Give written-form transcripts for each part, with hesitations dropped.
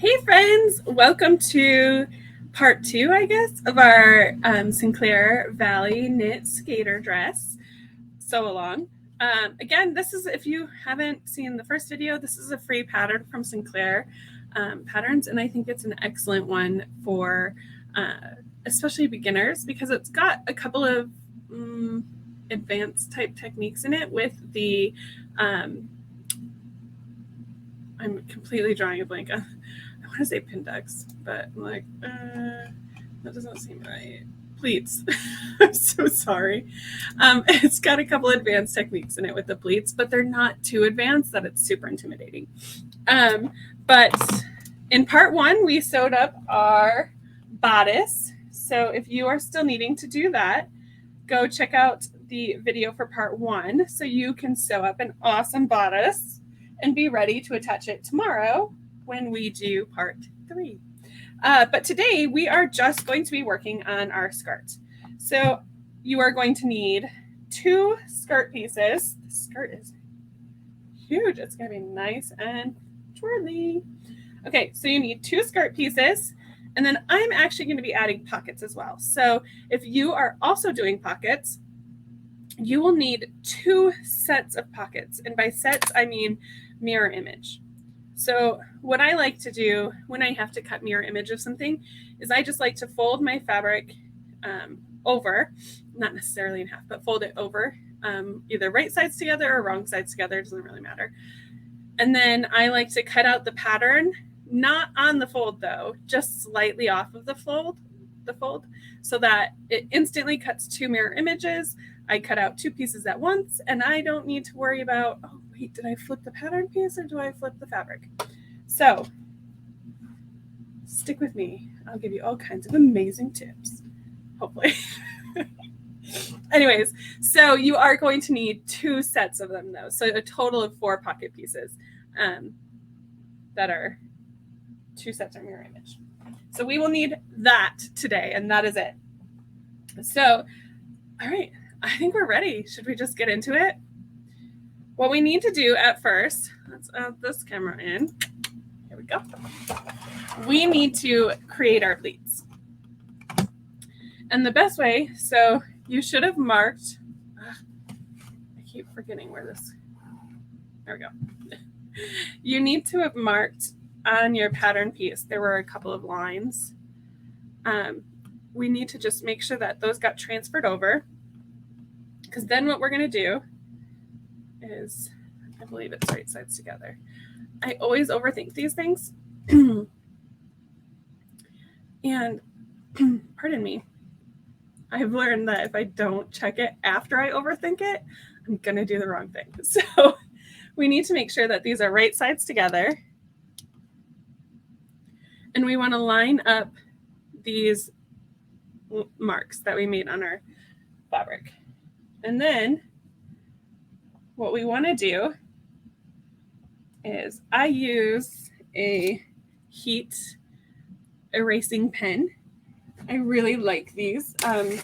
Hey friends, welcome to part 2, I guess, of our Sinclair Valley knit skater dress sew along. Again, this is, if you haven't seen the first video, this is a free pattern from Sinclair Patterns, and I think it's an excellent one for especially beginners because it's got a couple of advanced type techniques in it with the I'm completely drawing a blank. I want to say pin ducks, but I'm like, that doesn't seem right. Pleats. I'm so sorry. It's got a couple advanced techniques in it with the pleats, but they're not too advanced that it's super intimidating. But in part 1, we sewed up our bodice. So if you are still needing to do that, go check out the video for part 1 so you can sew up an awesome bodice and be ready to attach it tomorrow when we do part 3. But today we are just going to be working on our skirt. So you are going to need 2 skirt pieces. The skirt is huge. It's going to be nice and twirly. Okay, so you need 2 skirt pieces. And then I'm actually going to be adding pockets as well. So if you are also doing pockets, you will need 2 sets of pockets. And by sets, I mean mirror image. So what I like to do when I have to cut mirror image of something is I just like to fold my fabric over, not necessarily in half, but fold it over, either right sides together or wrong sides together. It doesn't really matter. And then I like to cut out the pattern, not on the fold though, just slightly off of the fold, so that it instantly cuts 2 mirror images. I cut out 2 pieces at once, and I don't need to worry about, oh, wait, did I flip the pattern piece or do I flip the fabric? So stick with me. I'll give you all kinds of amazing tips, hopefully. Anyways, so you are going to need 2 sets of them, though. So a total of 4 pocket pieces that are 2 sets of mirror image. So we will need that today, and that is it. So, all right. I think we're ready. Should we just get into it? What we need to do at first, let's add this camera in. Here we go. We need to create our pleats. And the best way, so you should have marked, I keep forgetting where this, there we go. You need to have marked on your pattern piece, there were a couple of lines. We need to just make sure that those got transferred over. Because then what we're going to do is, I believe it's right sides together. I always overthink these things. And pardon me, I've learned that if I don't check it after I overthink it, I'm going to do the wrong thing. So we need to make sure that these are right sides together. And we want to line up these marks that we made on our fabric. And then what we want to do is I use a heat erasing pen. I really like these. I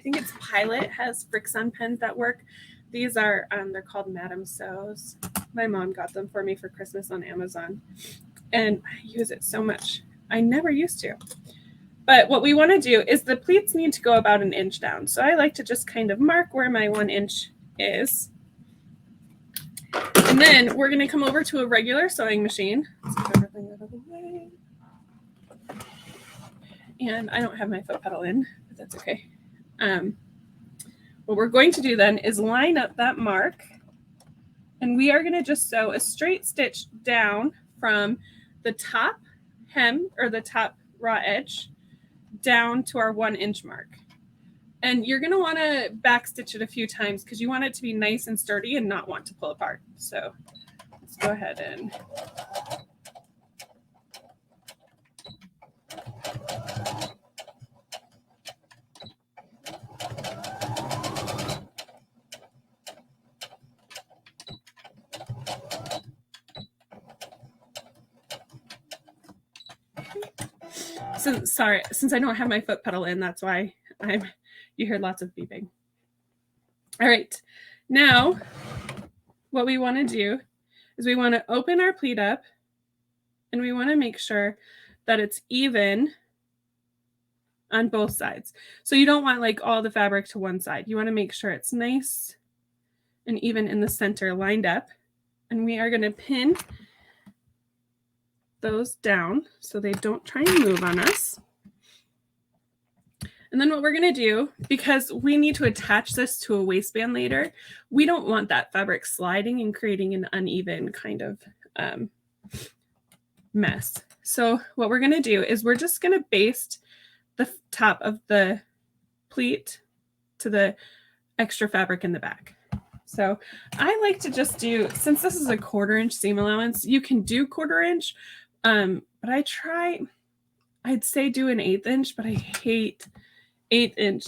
think it's Pilot has Frixion pens that work. These are, they're called Madame Sews. My mom got them for me for Christmas on Amazon. And I use it so much. I never used to. But what we want to do is the pleats need to go about 1 inch down. So I like to just kind of mark where my 1 inch is. And then we're going to come over to a regular sewing machine. Let's get everything out of the way. And I don't have my foot pedal in, but that's okay. What we're going to do then is line up that mark. And we are going to just sew a straight stitch down from the top hem or the top raw edge down to our 1 inch mark. And you're going to want to backstitch it a few times because you want it to be nice and sturdy and not want to pull apart. So let's go ahead and since I don't have my foot pedal in, that's why you hear lots of beeping. All right, now what we want to do is we want to open our pleat up and we want to make sure that it's even on both sides. So you don't want like all the fabric to one side. You want to make sure it's nice and even in the center, lined up. And we are going to pin those down so they don't try and move on us. And then what we're going to do, because we need to attach this to a waistband later, we don't want that fabric sliding and creating an uneven kind of mess. So what we're going to do is we're just going to baste the top of the pleat to the extra fabric in the back. So I like to just do, since this is a 1/4 inch seam allowance, you can do 1/4 inch, but I'd say do an 1/8 inch, but I hate 1/8 inch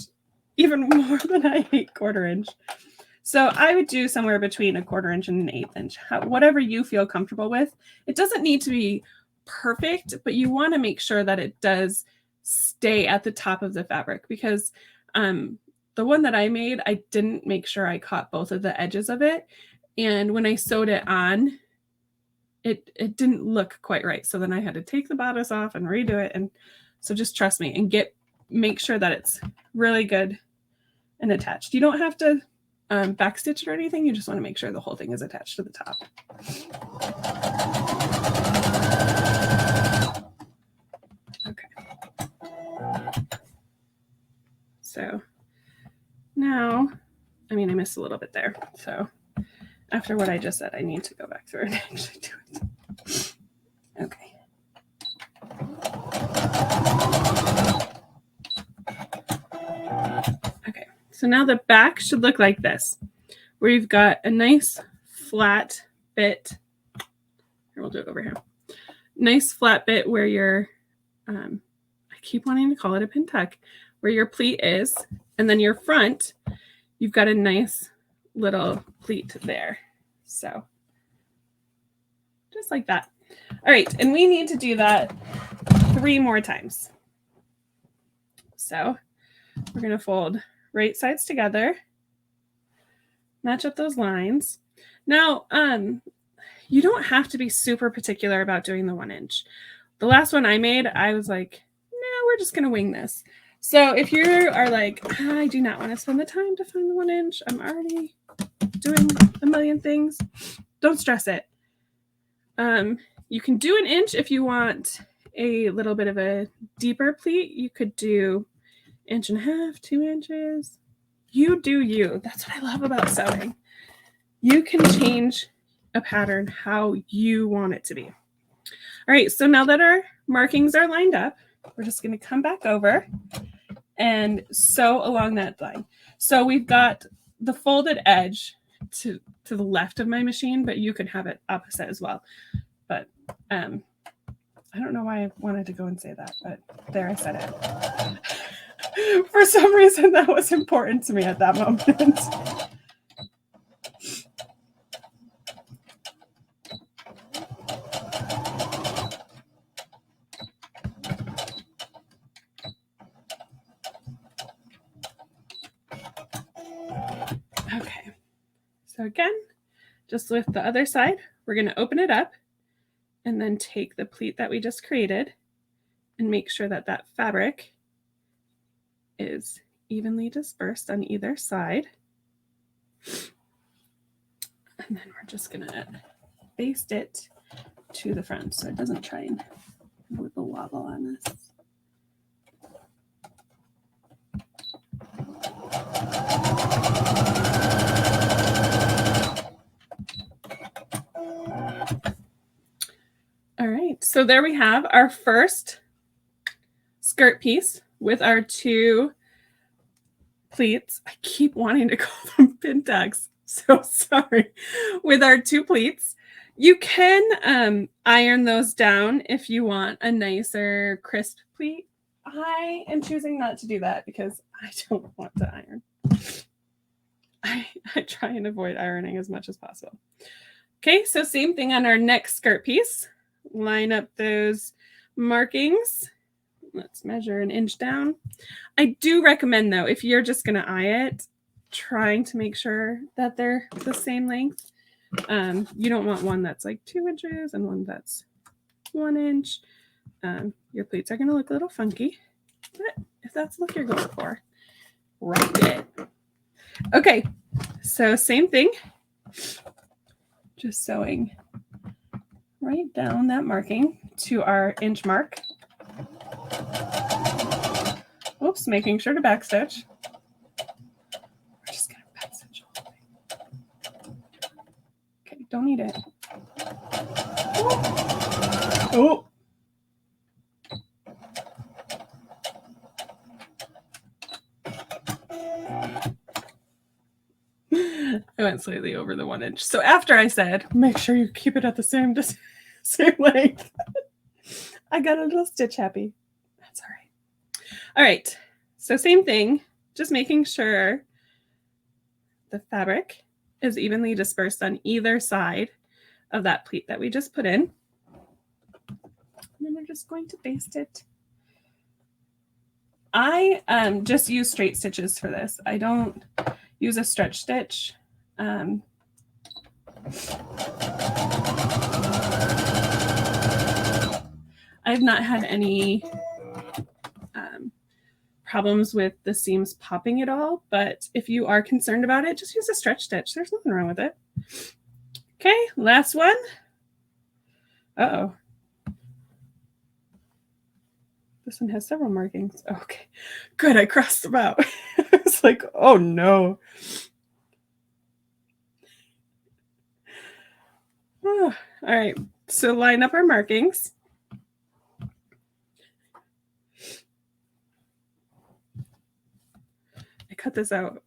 even more than I hate 1/4 inch. So I would do somewhere between a 1/4 inch and an 1/8 inch, whatever you feel comfortable with. It doesn't need to be perfect, but you want to make sure that it does stay at the top of the fabric, because the one that I made, I didn't make sure I caught both of the edges of it. And when I sewed it on, it didn't look quite right. So then I had to take the bodice off and redo it. And so just trust me and make sure that it's really good and attached. You don't have to backstitch it or anything. You just want to make sure the whole thing is attached to the top. Okay. So now, I mean, I missed a little bit there. So after what I just said, I need to go back through and actually do it. Okay. Okay, so now the back should look like this, where you've got a nice flat bit. Here, we'll do it over here. Nice flat bit where your, I keep wanting to call it a pin tuck, where your pleat is, and then your front, you've got a nice little pleat there. So just like that. All right, and we need to do that 3 more times. So we're going to fold right sides together, match up those lines. Now, you don't have to be super particular about doing the 1 inch. The last one I made, I was like, no, we're just going to wing this. So if you are like, I do not want to spend the time to find the 1 inch, I'm already doing a million things, don't stress it. You can do 1 inch if you want a little bit of a deeper pleat. You could do 1.5 inches, 2 inches. You do you. That's what I love about sewing. You can change a pattern how you want it to be. All right, so now that our markings are lined up, we're just going to come back over and sew along that line. So we've got the folded edge to the left of my machine, but you can have it opposite as well. But I don't know why I wanted to go and say that, but there, I said it. For some reason, that was important to me at that moment. Okay, so again, just with the other side, we're going to open it up and then take the pleat that we just created and make sure that that fabric is evenly dispersed on either side. And then we're just going to baste it to the front so it doesn't try and wiggle wobble on us. All right, so there we have our first skirt piece with our 2 pleats. I keep wanting to call them pin tucks, so sorry. With our 2 pleats, you can iron those down if you want a nicer crisp pleat. I am choosing not to do that because I don't want to iron. I try and avoid ironing as much as possible. Okay, so same thing on our next skirt piece. Line up those markings. Let's measure 1 inch down. I do recommend, though, if you're just going to eye it, trying to make sure that they're the same length. You don't want one that's like 2 inches and one that's 1 inch. Your pleats are going to look a little funky, but if that's the look you're going for, rock it. Okay, so same thing, just sewing right down that marking to our inch mark. Oops, making sure to backstitch. We're just going to backstitch all the way. Okay, don't need it. Oh! I went slightly over the 1 inch. So after I said, make sure you keep it at the same length, I got a little stitch happy. That's all right. All right. So same thing, just making sure the fabric is evenly dispersed on either side of that pleat that we just put in. And then we're just going to baste it. I just use straight stitches for this. I don't use a stretch stitch. I've not had any problems with the seams popping at all, but if you are concerned about it, just use a stretch stitch. There's nothing wrong with it. Okay, last one. Uh-oh. This one has several markings. Okay, good, I crossed them out. It's like, oh no. Oh, all right, so line up our markings. I cut this out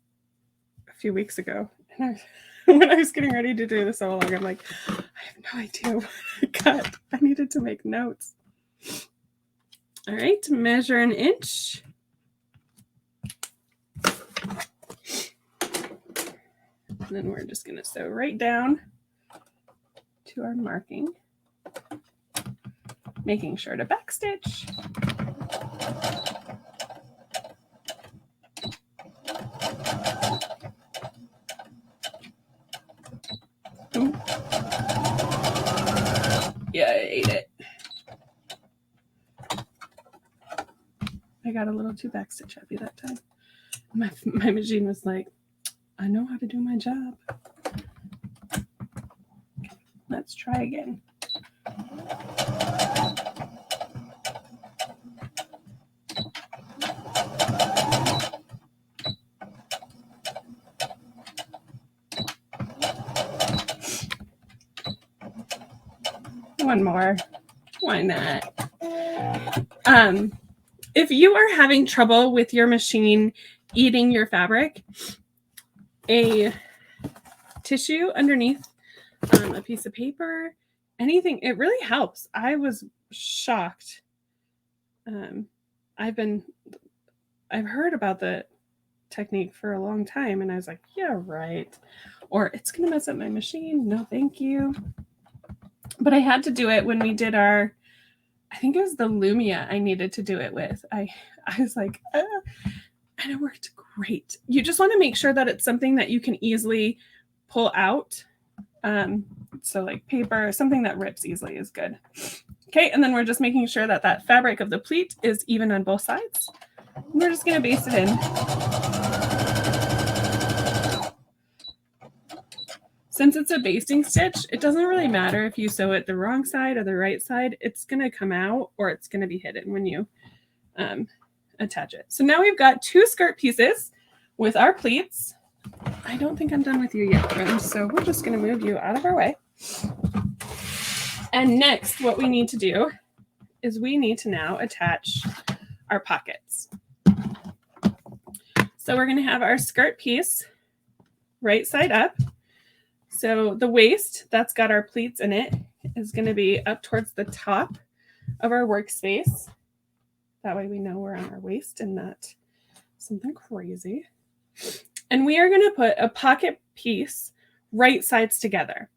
a few weeks ago, and when I was getting ready to do this all along, I'm like, I have no idea what I cut. I needed to make notes. All right, measure an inch. And then we're just going to sew right down to our marking, making sure to backstitch. Ooh. Yeah, I ate it. I got a little too backstitch happy that time. My machine was like, I know how to do my job. Let's try again. One more. Why not? If you are having trouble with your machine eating your fabric, a tissue underneath, a piece of paper, anything, it really helps. I was shocked. I've heard about the technique for a long time, and I was like, yeah, right. Or it's gonna mess up my machine. No, thank you. But I had to do it when we did our, I think it was the Lumia I needed to do it with. I was like, and it worked great. You just want to make sure that it's something that you can easily pull out. So like paper, something that rips easily is good. Okay, and then we're just making sure that that fabric of the pleat is even on both sides. And we're just going to baste it in. Since it's a basting stitch, it doesn't really matter if you sew it the wrong side or the right side. It's going to come out or it's going to be hidden when you attach it. So now we've got 2 skirt pieces with our pleats. I don't think I'm done with you yet, friends. So we're just going to move you out of our way. And next, what we need to do is we need to now attach our pockets. So we're going to have our skirt piece right side up. So the waist that's got our pleats in it is going to be up towards the top of our workspace. That way we know we're on our waist and not something crazy. And we are going to put a pocket piece right sides together.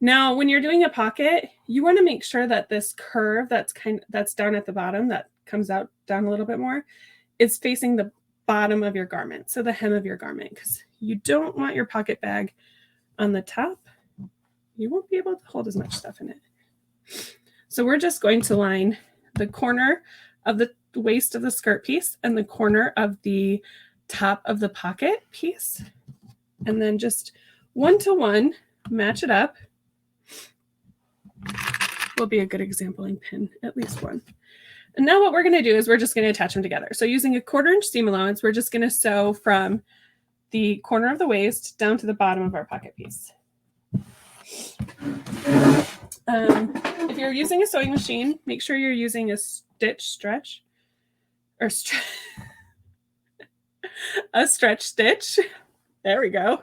Now, when you're doing a pocket, you want to make sure that this curve that's down at the bottom, that comes out down a little bit more, is facing the bottom of your garment, so the hem of your garment, because you don't want your pocket bag on the top. You won't be able to hold as much stuff in it. So we're just going to line the corner of the waist of the skirt piece and the corner of the top of the pocket piece, and then just 1-to-1 match it up. Will be a good exampling pin, at least one. And now what we're going to do is we're just going to attach them together. So using a 1/4 inch seam allowance, we're just going to sew from the corner of the waist down to the bottom of our pocket piece. If you're using a sewing machine, make sure you're using a stretch stitch. There we go.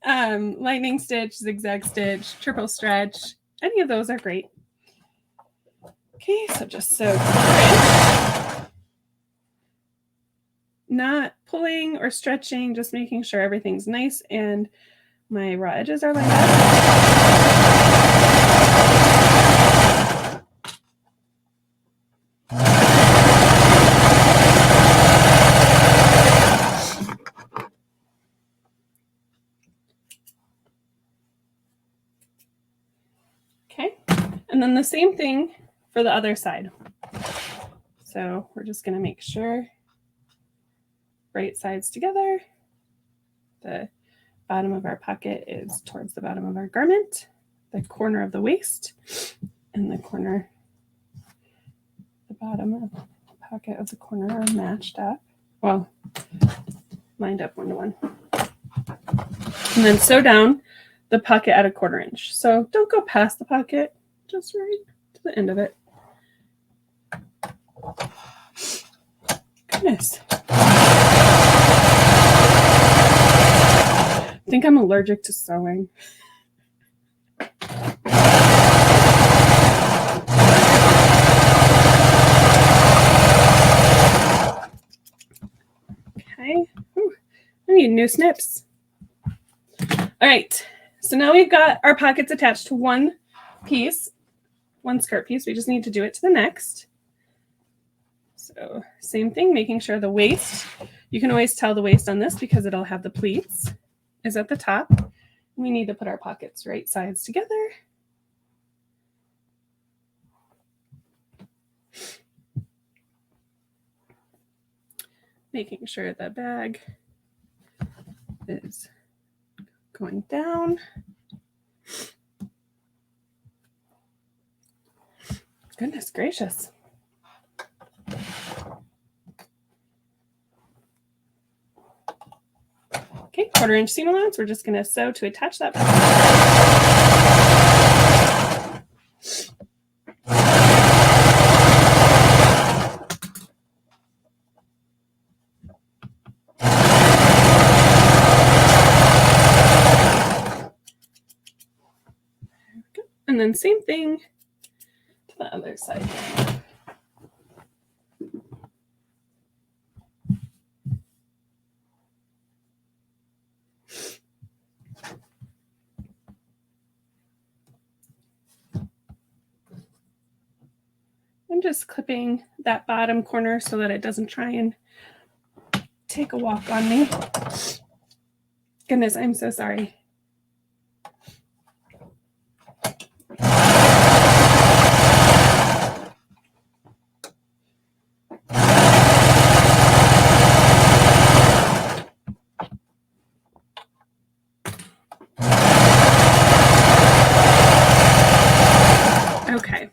Lightning stitch, zigzag stitch, triple stretch. Any of those are great. Okay, so just sew. Not pulling or stretching, just making sure everything's nice and my raw edges are lined up. Okay, and then the same thing for the other side. So we're just going to make sure right sides together. The bottom of our pocket is towards the bottom of our garment, the corner of the waist, and the corner, the bottom of the pocket of the corner are matched up. Well, lined up 1-to-1. And then sew down the pocket at a 1/4 inch. So don't go past the pocket, just right to the end of it. Goodness. I think I'm allergic to sewing. Okay. Ooh, I need new snips. All right. So now we've got our pockets attached to one piece, one skirt piece. We just need to do it to the next. So same thing, making sure the waist, you can always tell the waist on this because it'll have the pleats, is at the top. We need to put our pockets right sides together. Making sure the bag is going down. Goodness gracious. Okay, 1/4 inch seam allowance. We're just going to sew to attach that back. And then same thing to the other side. I'm just clipping that bottom corner so that it doesn't try and take a walk on me. Goodness, I'm so sorry. Okay,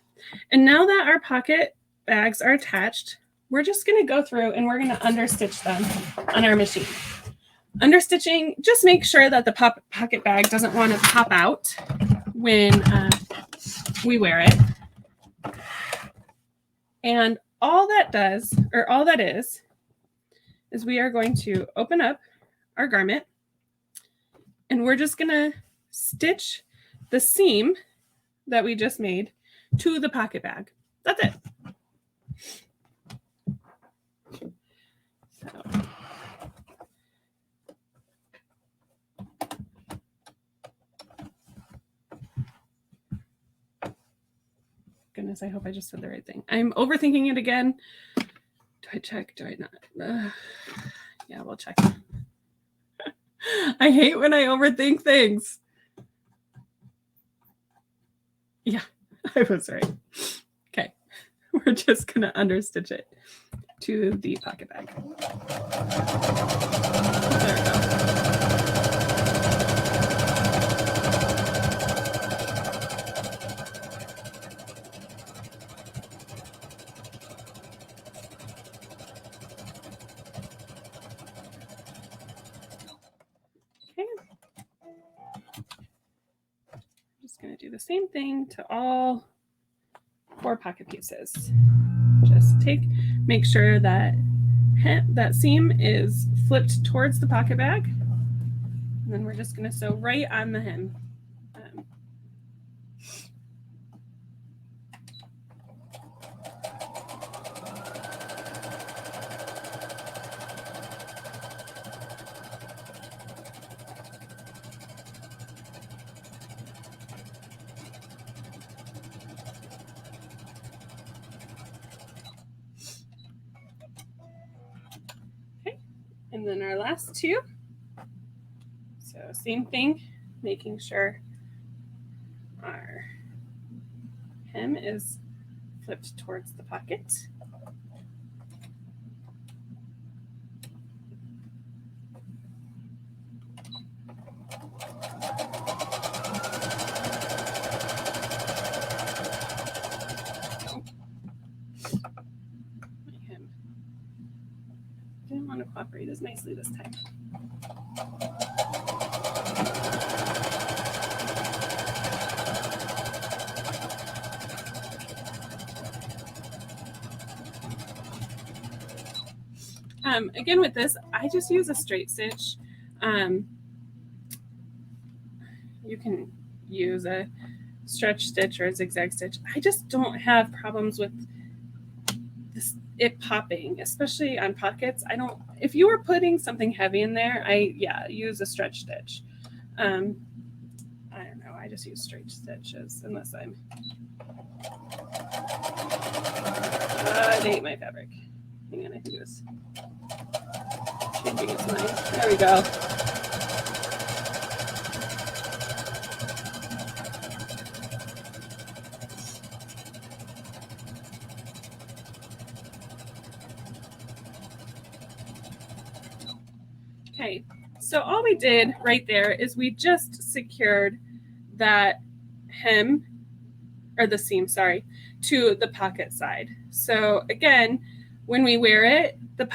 and now that our pocket bags are attached, we're just going to go through and we're going to understitch them on our machine. Understitching, just make sure that the pocket bag doesn't want to pop out when we wear it. And all that does, or all that is we are going to open up our garment and we're just going to stitch the seam that we just made to the pocket bag. That's it. So. Goodness, I hope I just said the right thing. I'm overthinking it again. Do I check? Do I not? Yeah, we'll check. I hate when I overthink things. Yeah. I was right. Okay, we're just going to understitch it to the pocket bag. There we go. Okay. I'm just going to do the same thing to all 4 pocket pieces. Just make sure that that seam is flipped towards the pocket bag. And then we're just going to sew right on the hem. Okay, and then our last 2. So same thing, making sure our hem is flipped towards the pocket. My hem didn't want to cooperate as nicely this time. Again, with this, I just use a straight stitch. You can use a stretch stitch or a zigzag stitch. I just don't have problems with it popping, especially on pockets. If you were putting something heavy in there, use a stretch stitch. I don't know, I just use straight stitches unless I'm I ate my fabric. Hang on, I think it was changing its mind. There we go. Okay, so all we did right there is we just secured that hem, or the seam, sorry, to the pocket side. So again, when we wear it, the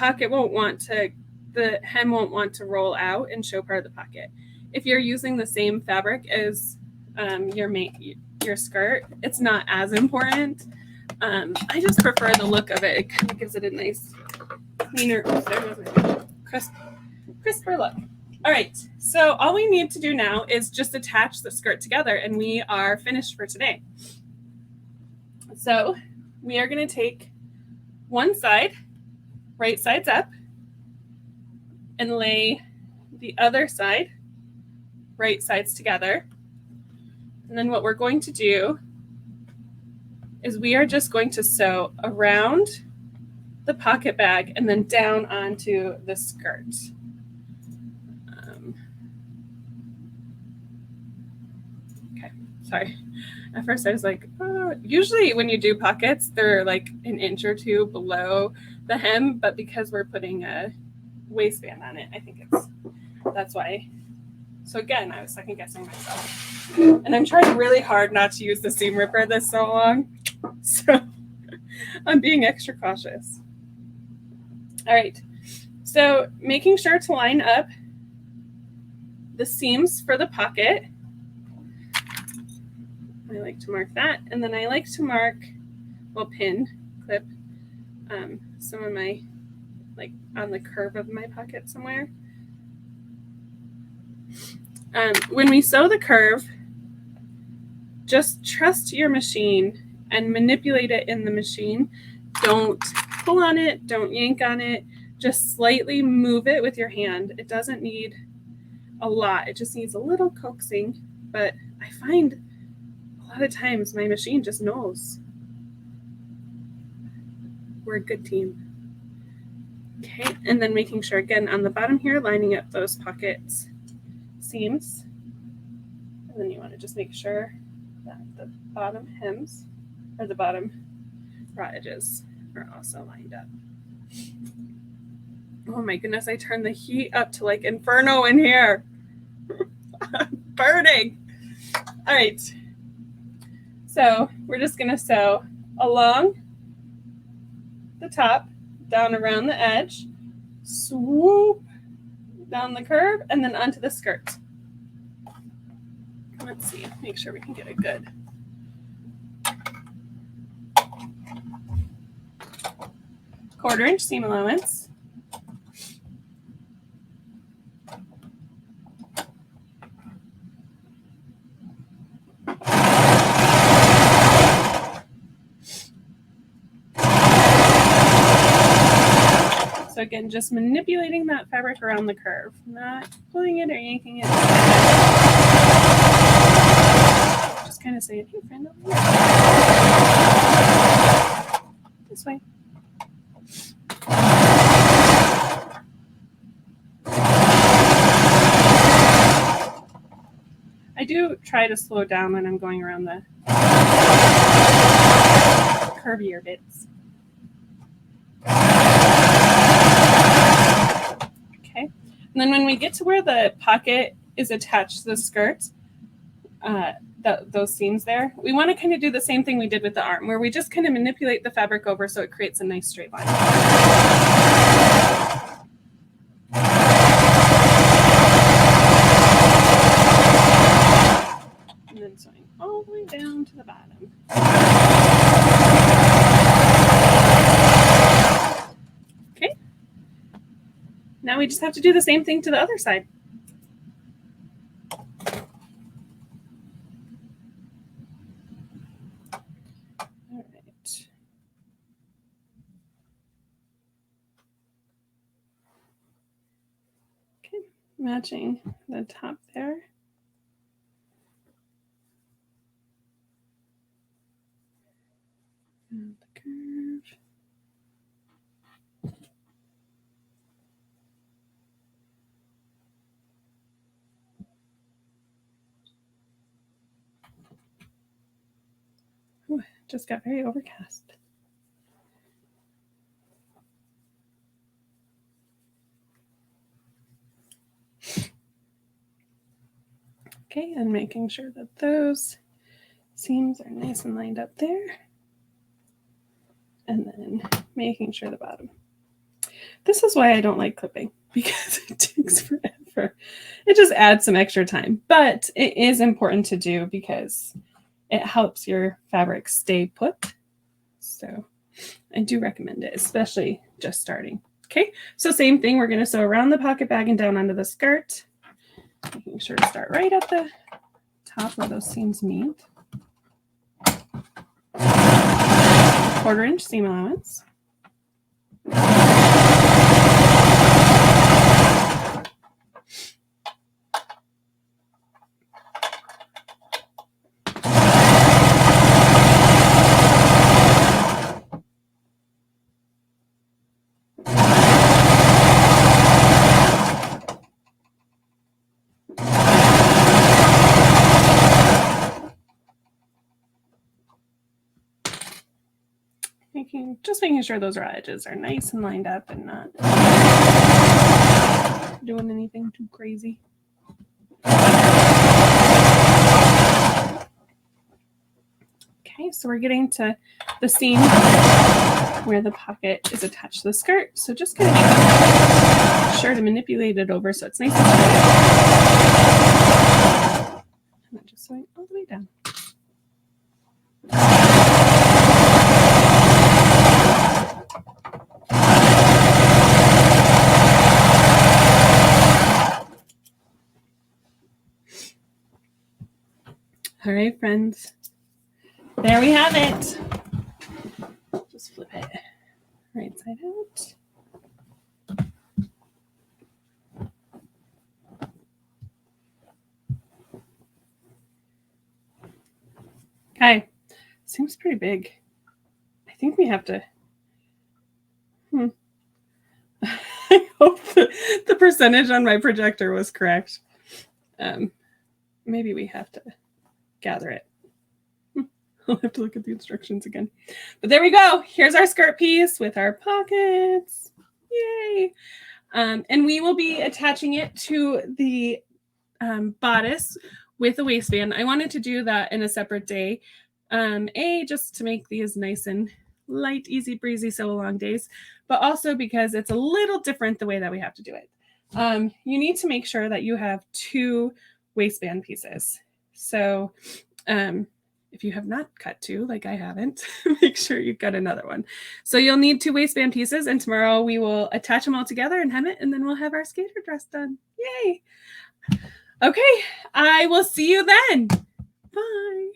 hem won't want to roll out and show part of the pocket. If you're using the same fabric as your skirt, it's not as important. I just prefer the look of it. It kind of gives it a nice, cleaner, crisper look. All right, so all we need to do now is just attach the skirt together, and we are finished for today. So we are going to take one side, right sides up, and lay the other side, right sides together. And then what we're going to do is we are just going to sew around the pocket bag and then down onto the skirt. Okay, sorry. At first I was like, oh. Usually when you do pockets, they're like an inch or 2 below the hem, but because we're putting a waistband on it, I think that's why. So again, I was second guessing myself. And I'm trying really hard not to use the seam ripper this so long. So I'm being extra cautious. All right, so making sure to line up the seams for the pocket. I like to mark that, and then I like to mark, clip some of my, like on the curve of my pocket somewhere. When we sew the curve, just trust your machine and manipulate it in the machine. Don't pull on it, don't yank on it, just slightly move it with your hand. It doesn't need a lot, it just needs a little coaxing, but I find a lot of times my machine just knows. We're a good team. Okay, and then making sure again on the bottom here, lining up those pockets seams. And then you want to just make sure that the bottom hems, or the bottom raw edges, are also lined up. Oh my goodness, I turned the heat up to like inferno in here. Burning. All right. So we're just going to sew along the top, down around the edge, swoop down the curve, and then onto the skirt. Let's see, make sure we can get a good. Quarter-inch seam allowance. So again, just manipulating that fabric around the curve, not pulling it or yanking it. Just kind of saying, hey friend, over here. This way. I do try to slow down when I'm going around the curvier bits. Okay, and then when we get to where the pocket is attached to the skirt, those seams there, we want to kind of do the same thing we did with the arm, where we just kind of manipulate the fabric over so it creates a nice straight line. And then sewing all the way down to the bottom. Okay. Now we just have to do the same thing to the other side. All right. Okay, matching the top there. And the curve. Ooh, just got very overcast. Okay, and making sure that those seams are nice and lined up there. And then making sure the bottom. This is why I don't like clipping, because it takes forever. It just adds some extra time, but it is important to do because it helps your fabric stay put. So I do recommend it, especially just starting. Okay, so same thing. We're going to sew around the pocket bag and down onto the skirt. Making sure to start right at the top where those seams meet. Quarter-inch seam allowance. Just making sure those raw edges are nice and lined up and not doing anything too crazy. Okay, so we're getting to the seam where the pocket is attached to the skirt. So just kind of making sure to manipulate it over so it's nice and straight. And then just sewing all the way down. All right, friends. There we have it. Just flip it right side out. Okay, seems pretty big. I think we have to. I hope the percentage on my projector was correct. Maybe we have to gather it I'll have to look at the instructions again. But there we go. Here's our skirt piece with our pockets. Yay. And we will be attaching it to the bodice with a waistband. I wanted to do that in a separate day. Just to make these nice and light, easy breezy sew along days, but also because it's a little different the way that we have to do it. You need to make sure that you have 2 waistband pieces. So if you have not cut 2, like I haven't, make sure you cut another one. So you'll need 2 waistband pieces, and tomorrow we will attach them all together and hem it, and then we'll have our skater dress done. Yay! Okay, I will see you then. Bye.